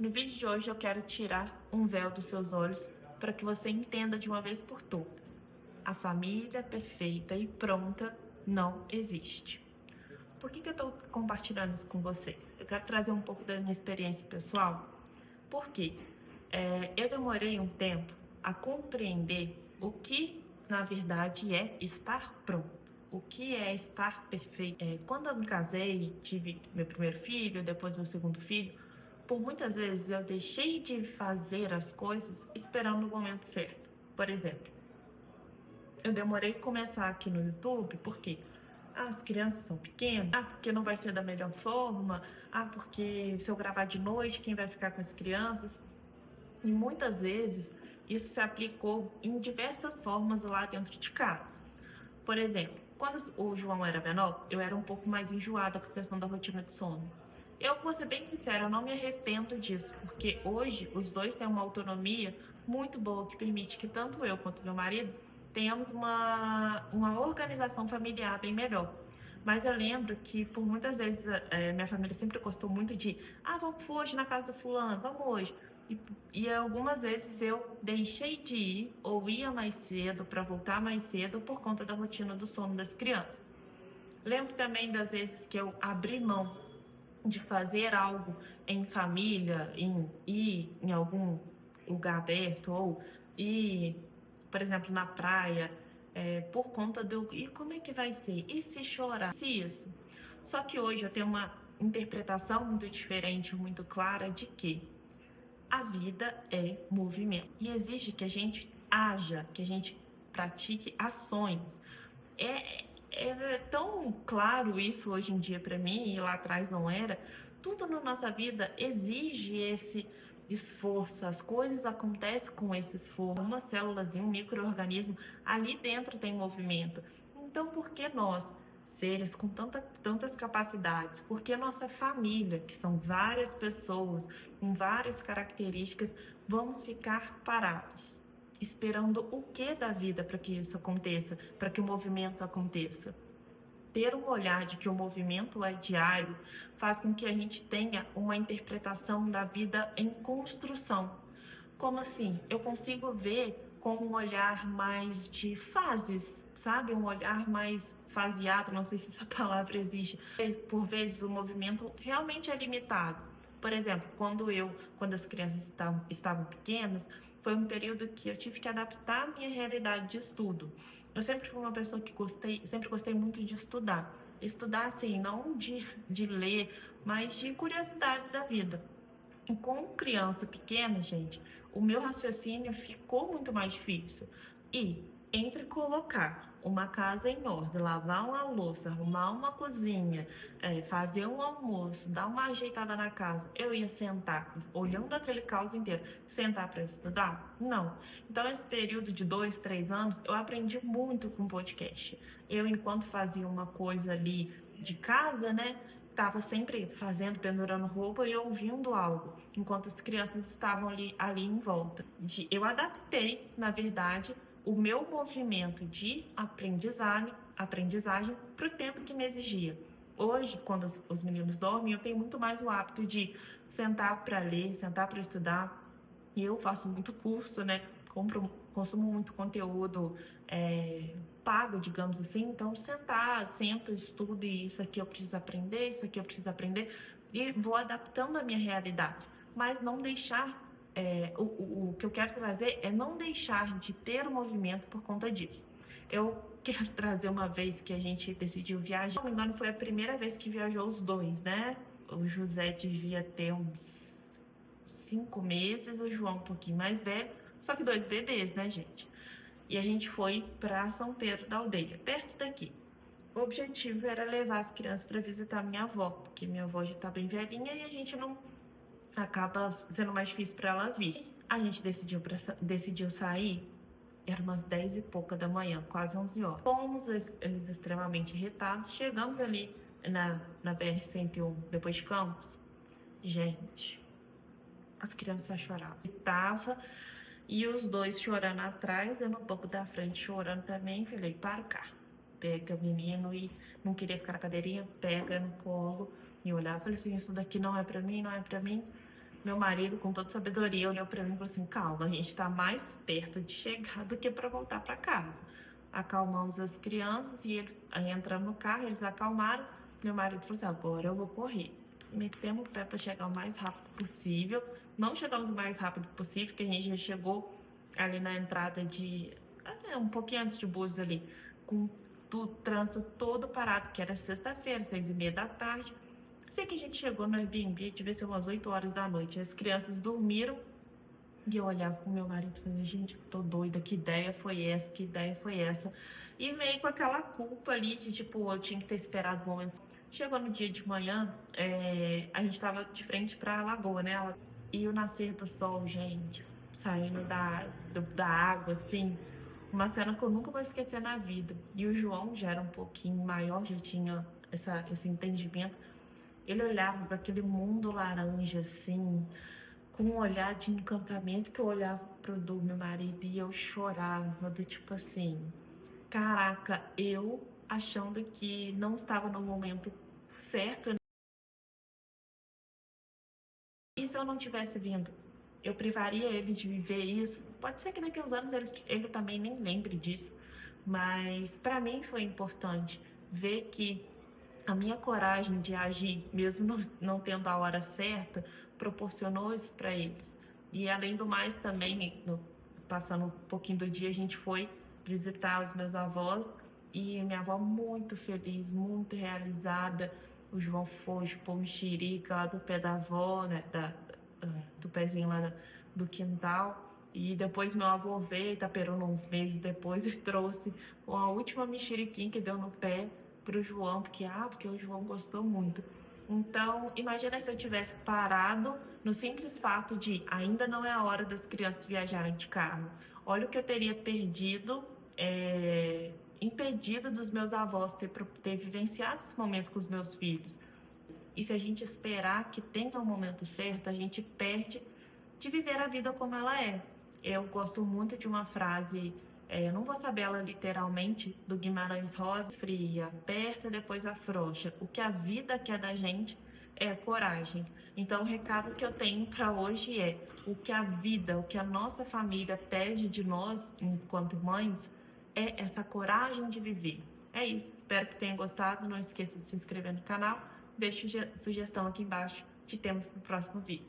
No vídeo de hoje eu quero tirar um véu dos seus olhos para que você entenda de uma vez por todas. A família perfeita e pronta não existe. Por que eu estou compartilhando isso com vocês? Eu quero trazer um pouco da minha experiência pessoal, porque eu demorei um tempo a compreender o que, na verdade, é estar pronto. O que é estar perfeito? Quando eu me casei, tive meu primeiro filho, depois meu segundo filho, por muitas vezes eu deixei de fazer as coisas esperando o momento certo. Por exemplo, eu demorei a começar aqui no YouTube, porque as crianças são pequenas, porque não vai ser da melhor forma, porque se eu gravar de noite, quem vai ficar com as crianças? E muitas vezes isso se aplicou em diversas formas lá dentro de casa. Por exemplo, quando o João era menor, eu era um pouco mais enjoada com a questão da rotina de sono. Eu vou ser bem sincera, eu não me arrependo disso, porque hoje os dois têm uma autonomia muito boa que permite que tanto eu quanto meu marido tenhamos uma organização familiar bem melhor. Mas eu lembro que por muitas vezes minha família sempre gostou muito de vamos hoje na casa do fulano, vamos hoje. E algumas vezes eu deixei de ir ou ia mais cedo para voltar mais cedo por conta da rotina do sono das crianças. Lembro também das vezes que eu abri mão de fazer algo em família, em ir em algum lugar aberto ou ir, por exemplo, na praia, por conta do e como é que vai ser? E se chorar? Se isso? Só que hoje eu tenho uma interpretação muito diferente, muito clara de que a vida é movimento e exige que a gente haja, que a gente pratique ações. É tão claro isso hoje em dia para mim e lá atrás não era. Tudo na nossa vida exige esse esforço, as coisas acontecem com esse esforço. Uma célulazinha, um micro-organismo, ali dentro tem movimento. Então, por que nós, seres com tantas capacidades, por que nossa família, que são várias pessoas, com várias características, vamos ficar parados? Esperando o que da vida para que isso aconteça, para que o movimento aconteça? Ter um olhar de que o movimento é diário faz com que a gente tenha uma interpretação da vida em construção. Como assim? Eu consigo ver com um olhar mais de fases, sabe? Um olhar mais faseado, não sei se essa palavra existe. Por vezes o movimento realmente é limitado. Por exemplo, quando as crianças estavam pequenas, foi um período que eu tive que adaptar a minha realidade de estudo. Eu sempre fui uma pessoa que sempre gostei muito de estudar. Estudar, assim, não de ler, mas de curiosidades da vida. E com criança pequena, gente, o meu raciocínio ficou muito mais difícil. E entre colocar uma casa em ordem, lavar uma louça, arrumar uma cozinha, fazer um almoço, dar uma ajeitada na casa, eu ia sentar, olhando aquele caos inteiro, sentar para estudar? Não. Então, esse período de 2, 3 anos, eu aprendi muito com podcast. Eu, enquanto fazia uma coisa ali de casa, né? Estava sempre fazendo, pendurando roupa e ouvindo algo, enquanto as crianças estavam ali em volta. Eu adaptei, na verdade, o meu movimento de aprendizagem para o tempo que me exigia. Hoje, quando os meninos dormem, eu tenho muito mais o hábito de sentar para ler, sentar para estudar. E eu faço muito curso, né? Consumo muito conteúdo pago, digamos assim. Então, sento, estudo e isso aqui eu preciso aprender, isso aqui eu preciso aprender. E vou adaptando a minha realidade. Mas não deixar... o que eu quero trazer é não deixar de ter o movimento por conta disso. Eu quero trazer uma vez que a gente decidiu viajar. Se não me engano, foi a primeira vez que viajou os dois, né? O José devia ter uns 5 meses, o João um pouquinho mais velho, só que 2 bebês, né, gente? E a gente foi para São Pedro da Aldeia, perto daqui. O objetivo era levar as crianças para visitar minha avó, porque minha avó já tá bem velhinha e a gente não acaba sendo mais difícil para ela vir. A gente decidiu sair, era umas 10 e pouca da manhã, quase 11 horas. Fomos eles extremamente irritados, chegamos ali na BR-101, depois de Campos. Gente, as crianças só choravam. Tava, e os dois chorando atrás, eu no banco da frente chorando também. Falei, para o carro. Pega o menino e não queria ficar na cadeirinha, pega no colo. E olhava, falei assim, isso daqui não é pra mim, não é pra mim. Meu marido, com toda sabedoria, olhou para mim e falou assim: calma, a gente está mais perto de chegar do que para voltar para casa. Acalmamos as crianças e aí entramos no carro, eles acalmaram. Meu marido falou assim: agora eu vou correr. Metemos o pé para chegar o mais rápido possível. Não chegamos o mais rápido possível, porque a gente já chegou ali na entrada um pouquinho antes de Búzios ali, com o trânsito todo parado, que era sexta-feira, 6:30 da tarde. Sei que a gente chegou no Airbnb, devia ser umas 8 horas da noite. As crianças dormiram e eu olhava pro meu marido e falei: gente, tô doida, que ideia foi essa? Que ideia foi essa? E meio com aquela culpa ali de tipo, eu tinha que ter esperado o momento. Chegou no dia de manhã, a gente tava de frente pra lagoa, né? E o nascer do sol, gente, saindo da água, assim, uma cena que eu nunca vou esquecer na vida. E o João já era um pouquinho maior, já tinha esse entendimento. Ele olhava para aquele mundo laranja, assim, com um olhar de encantamento, que eu olhava pro meu marido e eu chorava, do tipo assim, caraca, eu achando que não estava no momento certo. E se eu não tivesse vindo? Eu privaria ele de viver isso? Pode ser que daqui a uns anos ele também nem lembre disso, mas para mim foi importante ver que a minha coragem de agir, mesmo não tendo a hora certa, proporcionou isso para eles. E além do mais, também, passando um pouquinho do dia, a gente foi visitar os meus avós e minha avó muito feliz, muito realizada. O João foi, chupou mexerica lá do pé da avó, né, do pezinho lá do quintal. E depois meu avô veio, Itaperuna, uns meses depois, e trouxe a última mexeriquinha que deu no pé pro João, porque o João gostou muito. Então, imagina se eu tivesse parado no simples fato de ainda não é a hora das crianças viajarem de carro. Olha o que eu teria perdido, impedido dos meus avós ter vivenciado esse momento com os meus filhos. E se a gente esperar que tenha o momento certo, a gente perde de viver a vida como ela é. Eu gosto muito de uma frase, eu não vou saber ela literalmente, do Guimarães Rosa: fria, aperta, depois afrouxa. O que a vida quer da gente é coragem. Então, o recado que eu tenho para hoje é: o que a vida, o que a nossa família pede de nós, enquanto mães, é essa coragem de viver. É isso, espero que tenha gostado. Não esqueça de se inscrever no canal. Deixe sugestão aqui embaixo de temas para o próximo vídeo.